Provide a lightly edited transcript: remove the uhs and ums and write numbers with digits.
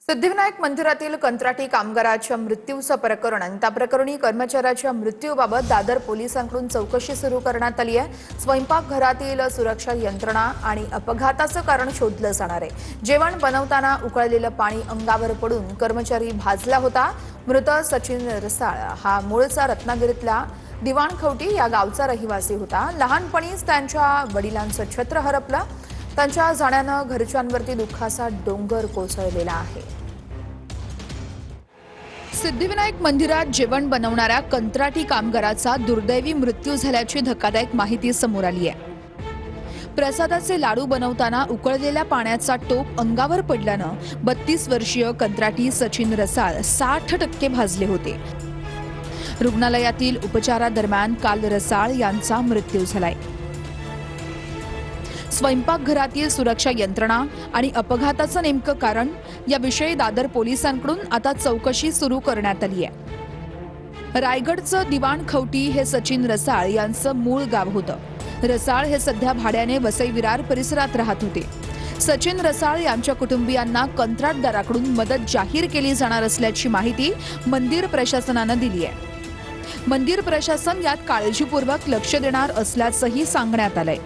सिद्धिविनायक मंदिरातील कंत्राटी कामगाराच्या मृत्यूचं प्रकरण आणि त्या प्रकरणी कर्मचाऱ्याच्या मृत्यूबाबत दादर पोलिसांकडून चौकशी सुरू करण्यात आली आहे। स्वयंपाकघरातील सुरक्षा यंत्रणा आणि अपघाताचं कारण शोधलं जाणार आहे। जेवण बनवताना उकळलेलं पाणी अंगावर पडून कर्मचारी भाजला होता। मृत सचिन रसाळ हा मूळचा रत्नागिरीतला दिवाणखवटी या गावचा रहिवासी होता। लहानपणीच त्यांच्या वडिलांचं छत्र हरपलं। त्यांच्या जाण्यानं घरच्यांवरती दुःखाचा डोंगर कोसळलेला आहे। सिद्धिविनायक मंदिरात जेवण बनवणाऱ्या कंत्राटी कामगाराचा दुर्दैवी मृत्यू झाल्याची धक्कादायक माहिती समोर आली आहे। प्रसादाचे लाडू बनवताना उकळलेल्या पाण्याचा टोप अंगावर पडल्यानं 32 वर्षीय कंत्राटी सचिन रसाळ 60% भाजले होते। रुग्णालयातील उपचारादरम्यान काल रसाळ यांचा मृत्यू झालाय। स्वयंपाकघरातील सुरक्षा यंत्रणा आणि अपघाताचं नेमकं कारण याविषयी दादर पोलिसांकडून आता चौकशी सुरू करण्यात आली आहे। रायगडचं दिवाणखवटी हे सचिन रसाळ यांचं मूळ गाव होतं। रसाळ हे सध्या भाड्याने वसई विरार परिसरात राहत होते। सचिन रसाळ यांच्या कुटुंबियांना कंत्राटदाराकडून मदत जाहीर केली जाणार असल्याची माहिती मंदिर प्रशासनानं दिली आहे। मंदिर प्रशासन यात काळजीपूर्वक लक्ष देणार असल्याचंही सांगण्यात आलंय।